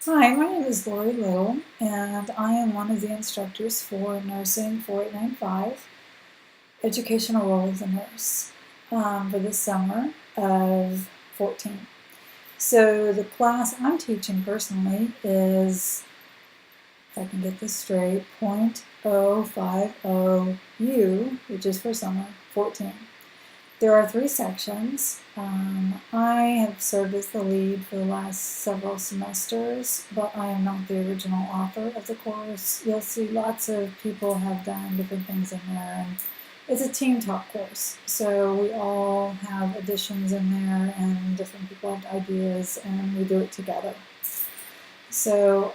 Hi, my name is Lori Little, and I am one of the instructors for Nursing 4895, Educational Role as a Nurse, for the summer of 14. So the class I'm teaching personally is, if I can get this straight, .050U, which is for summer 14. There are 3 sections. I have served as the lead for the last several semesters, but I am not the original author of the course. You'll see lots of people have done different things in there, and it's a team talk course. So we all have additions in there, and different people have ideas, and we do it together. So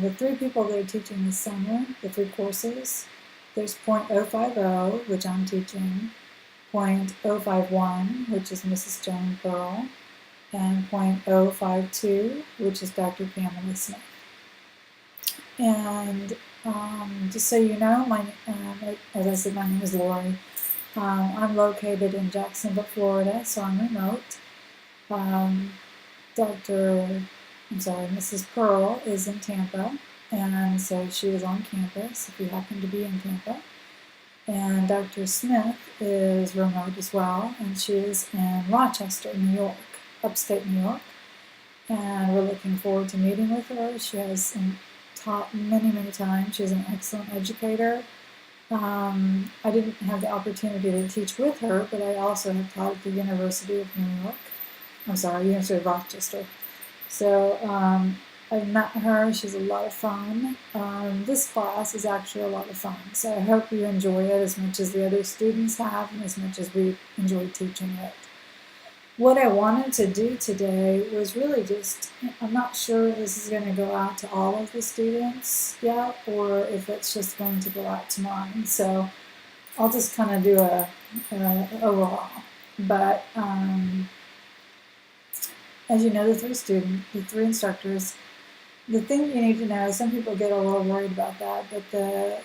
the 3 people that are teaching this summer, the 3 courses, there's .050, which I'm teaching, .051, which is Mrs. Joan Pearl, and .052, which is Dr. Pamela Smith. And just so you know, as I said, my name is Lori. I'm located in Jacksonville, Florida, so I'm remote. Mrs. Pearl is in Tampa, and so she is on campus if you happen to be in Tampa. And Dr. Smith is remote as well, and she is in Rochester, New York, upstate New York. And we're looking forward to meeting with her. She has taught many, many times. She's an excellent educator. I didn't have the opportunity to teach with her, but I also have taught at the University of University of Rochester. So I've met her. She's a lot of fun. This class is actually a lot of fun, so I hope you enjoy it as much as the other students have and as much as we enjoy teaching it. What I wanted to do today was really just, I'm not sure if this is going to go out to all of the students yet, or if it's just going to go out to mine. So I'll just kind of do a overall. But as you know, the 3 instructors, the thing you need to know is some people get a little worried about that, but the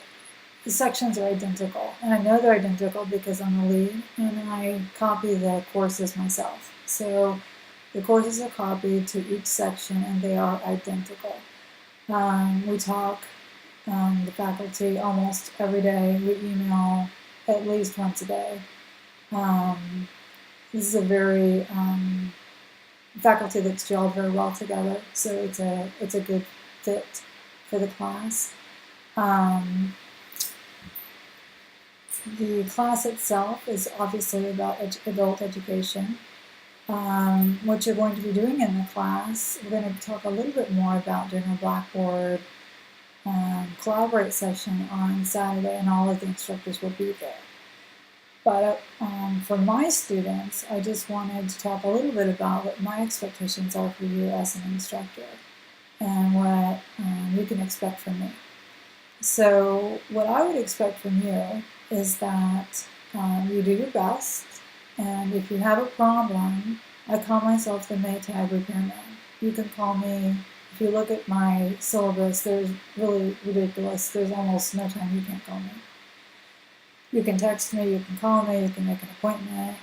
sections are identical. And I know they're identical because I'm the lead and I copy the courses myself. So the courses are copied to each section and they are identical. We talk, the faculty, almost every day. We email at least once a day. This is a very faculty that's gelled very well together, so it's a good fit for the class. The class itself is obviously about adult education. What you're going to be doing in the class, we're going to talk a little bit more about during a Blackboard Collaborate session on Saturday, and all of the instructors will be there. But for my students, I just wanted to talk a little bit about what my expectations are for you as an instructor and what you can expect from me. So what I would expect from you is that you do your best, and if you have a problem, I call myself the Maytag repairman. You can call me. If you look at my syllabus, there's really ridiculous. There's almost no time you can't call me. You can text me, you can call me, you can make an appointment.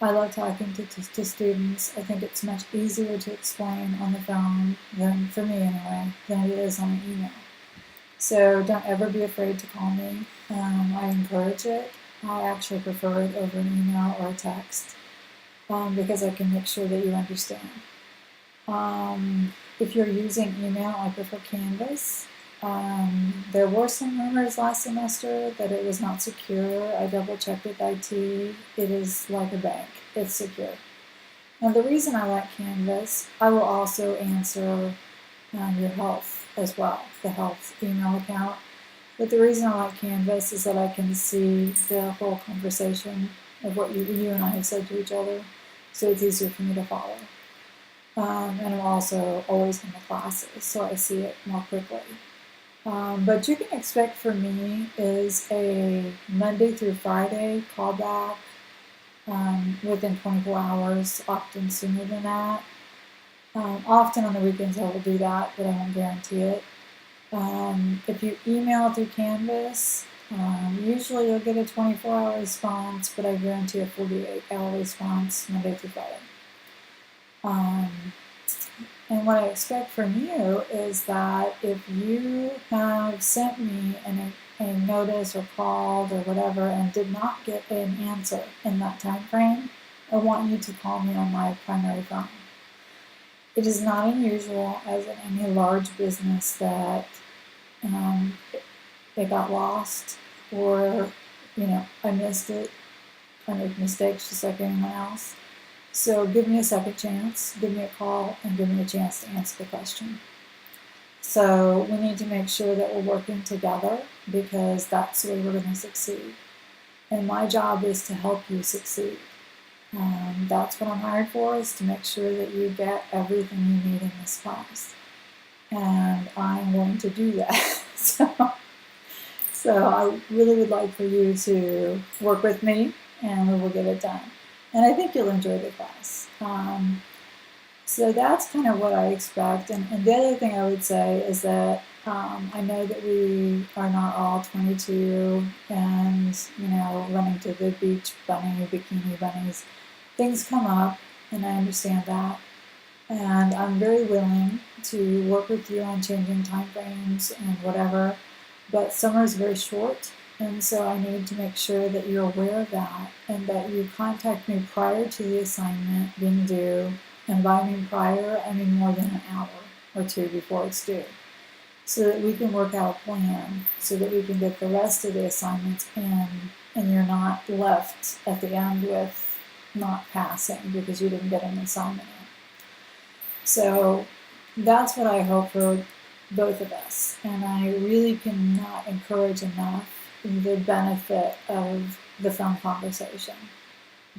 I love talking to students. I think it's much easier to explain on the phone, than for me anyway, than it is on an email. So don't ever be afraid to call me. I encourage it. I actually prefer it over an email or a text because I can make sure that you understand. If you're using email, I prefer Canvas. There were some rumors last semester that it was not secure. I double checked with IT. It is like a bank. It's secure. Now the reason I like Canvas, I will also answer your health as well, the health email account. But the reason I like Canvas is that I can see the whole conversation of what you and I have said to each other, so it's easier for me to follow. And I'm also always in the classes, so I see it more quickly. But you can expect from me is a Monday through Friday callback within 24 hours, often sooner than that. Often on the weekends I will do that, but I won't guarantee it. If you email through Canvas, usually you'll get a 24-hour response, but I guarantee a 48-hour response Monday through Friday. And what I expect from you is that if you have sent me a notice or called or whatever and did not get an answer in that time frame, I want you to call me on my primary phone. It is not unusual, as in any large business, that it got lost, or I missed it. I make mistakes just like anyone else. So give me a second chance, give me a call, and give me a chance to answer the question. So we need to make sure that we're working together, because that's the way we're going to succeed. And my job is to help you succeed. That's what I'm hired for, is to make sure that you get everything you need in this class. And I'm going to do that. So I really would like for you to work with me, and we will get it done. And I think you'll enjoy the class. So that's kind of what I expect. And the other thing I would say is that I know that we are not all 22 and, running to the beach bunny, bikini bunnies. Things come up, and I understand that. And I'm very willing to work with you on changing time frames and whatever. But summer is very short, and so I need to make sure that you're aware of that, and that you contact me prior to the assignment being due. And by I mean prior, I mean more than an hour or two before it's due, so that we can work out a plan, so that we can get the rest of the assignments in, and you're not left at the end with not passing because you didn't get an assignment in. So that's what I hope for both of us, and I really cannot encourage enough the benefit of the phone conversation,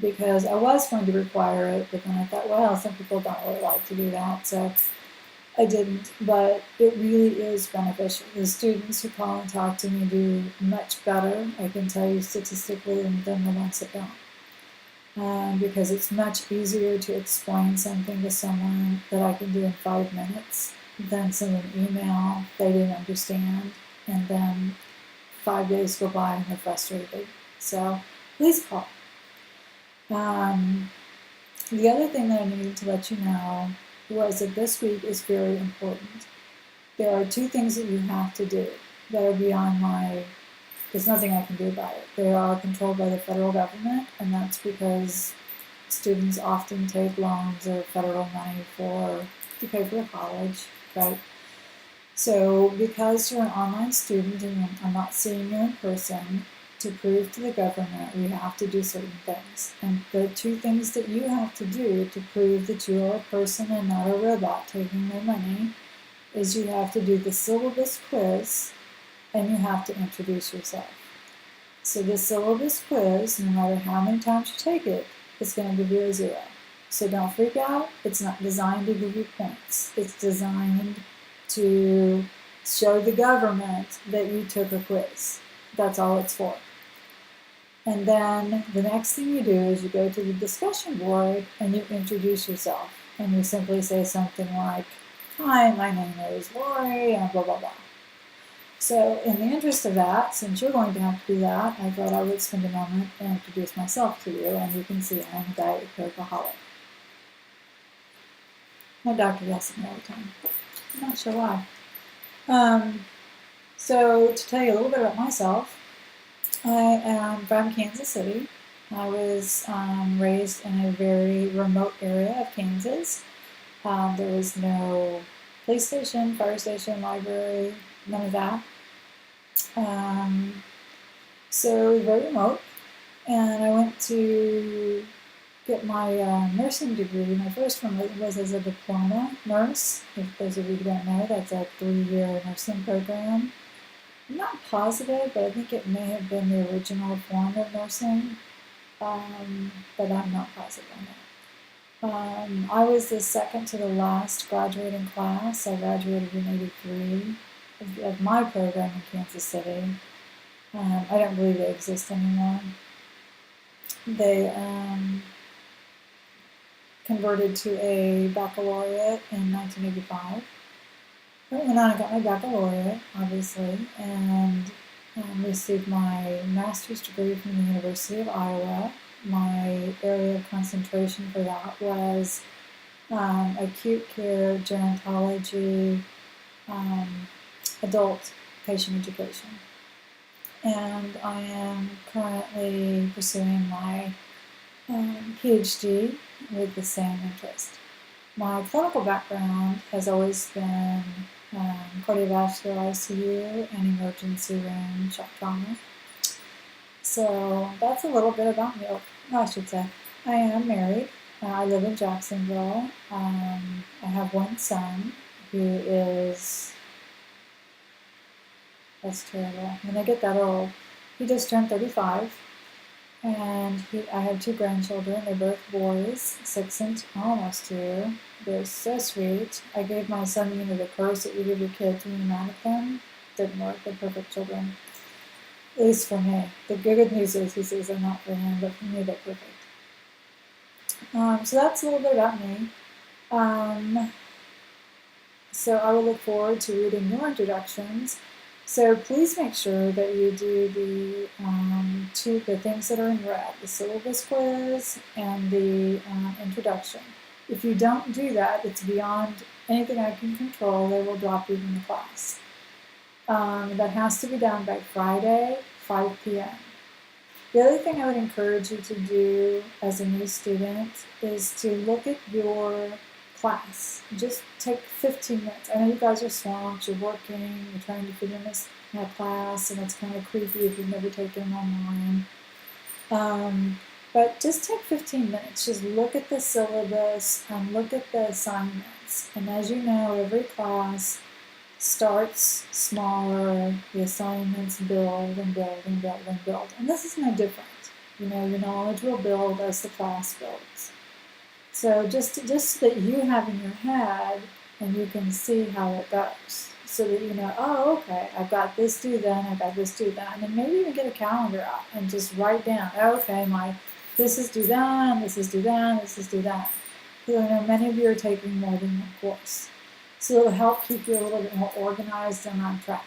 because I was going to require it, but then I thought, well, some people don't really like to do that, so I didn't. But it really is beneficial. The students who call and talk to me do much better, I can tell you statistically, than the ones that don't. Because it's much easier to explain something to someone that I can do in 5 minutes than send an email they didn't understand, and then 5 days go by and they're frustrated. So please call. The other thing that I needed to let you know was that this week is very important. There are 2 things that you have to do that are beyond there's nothing I can do about it. They are controlled by the federal government, and that's because students often take loans or federal money to pay for college, right? So because you're an online student and I'm not seeing you in person, to prove to the government we have to do certain things. And the 2 things that you have to do to prove that you are a person and not a robot taking their money is you have to do the syllabus quiz, and you have to introduce yourself. So the syllabus quiz, no matter how many times you take it, is going to give you a 0. So don't freak out. It's not designed to give you points. It's designed to show the government that you took a quiz. That's all it's for. And then the next thing you do is you go to the discussion board and you introduce yourself. And you simply say something like, "Hi, my name is Lori," and blah, blah, blah. So in the interest of that, since you're going to have to do that, I thought I would spend a moment and introduce myself to you, and you can see I'm a Diet Coke-aholic. My doctor yells at me all the time. I'm not sure why. So to tell you a little bit about myself, I am from Kansas City. I was raised in a very remote area of Kansas. There was no police station, fire station, library, none of that. So very remote. And I went to get my nursing degree. My first one was as a diploma nurse. If those of you who don't know, that's a 3-year nursing program. I'm not positive, but I think it may have been the original form of nursing, but I'm not positive on that. I was the second to the last graduating class. I graduated in '83 of my program in Kansas City. I don't believe they exist anymore. They converted to a baccalaureate in 1985. I went on and got my baccalaureate, obviously, and received my master's degree from the University of Iowa. My area of concentration for that was acute care, gerontology, adult patient education. And I am currently pursuing my PhD with the same interest. My clinical background has always been cardiovascular ICU and emergency room shock trauma. So that's a little bit about me. I should say I am married. I live in Jacksonville. I have one son who is, that's terrible. When I get that old, he just turned 35. And I have two grandchildren. They're both boys, 6 and almost 2. They're so sweet. I gave my son, the curse that you give your kids when you're mad at them. Didn't work. They're perfect children. At least for me. The good news is he says they're not for him, but for me they're perfect. So that's a little bit about me. So I will look forward to reading your introductions. So please make sure that you do the things that are in red, the syllabus quiz and the introduction. If you don't do that, it's beyond anything I can control. They will drop you from the class. That has to be done by Friday, 5 p.m. The other thing I would encourage you to do as a new student is to look at your class. Just take 15 minutes. I know you guys are swamped, you're working, you're trying to fit in this class, and it's kind of creepy if you've never taken online. But just take 15 minutes. Just look at the syllabus and look at the assignments. And as you know, every class starts smaller, the assignments build and build and build and build. And this is no different. Your knowledge will build as the class builds. So just so that you have in your head and you can see how it goes. So that you know, oh, okay, I've got this due then, I've got this due then. And maybe even get a calendar out and just write down, okay, this is due then, this is due then, this is due then. Because I know many of you are taking more than one course. So it'll help keep you a little bit more organized and on track.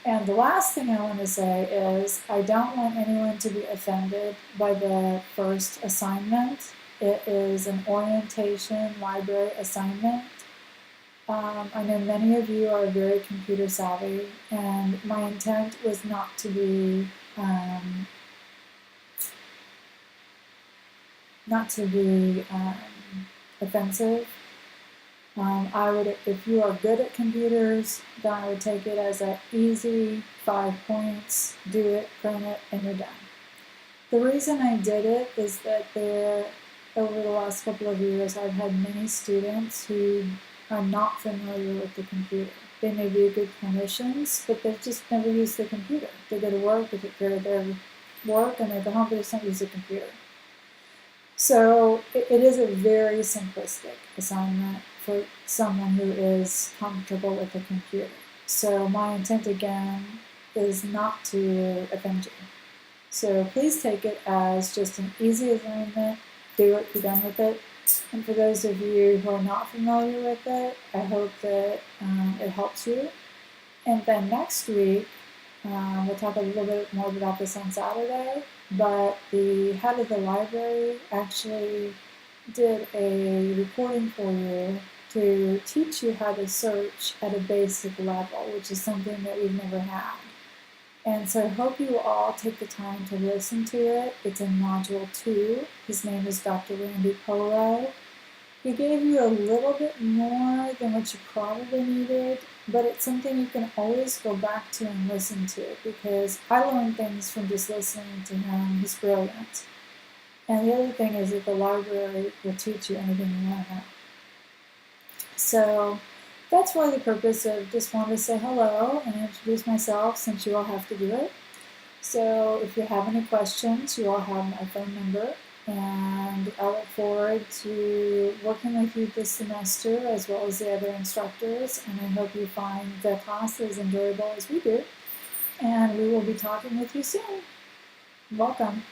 And the last thing I want to say is I don't want anyone to be offended by the first assignment. It is an orientation library assignment. I know many of you are very computer savvy, and my intent was not to be offensive. I would, if you are good at computers, then I would take it as an easy 5 points, do it, print it, and you're done. The reason I did it is that over the last couple of years, I've had many students who are not familiar with the computer. They may be good clinicians, but they've just never used the computer. They go to work, they take care of their work, and they go home, but they just don't use the computer. So it is a very simplistic assignment for someone who is comfortable with the computer. So my intent again is not to offend you. So please take it as just an easy assignment, do it, be done with it. And for those of you who are not familiar with it, I hope that it helps you. And then next week, we'll talk a little bit more about this on Saturday, but the head of the library actually did a recording for you to teach you how to search at a basic level, which is something that we've never had. And so I hope you all take the time to listen to it. It's in Module 2. His name is Dr. Randy Polo. He gave you a little bit more than what you probably needed, but it's something you can always go back to and listen to, because I learned things from just listening to him. He's brilliant. And the other thing is that the library will teach you anything you want to know. So that's really the purpose of just wanting to say hello and introduce myself, since you all have to do it. So if you have any questions, you all have my phone number. And I look forward to working with you this semester as well as the other instructors. And I hope you find the class as enjoyable as we do. And we will be talking with you soon. Welcome.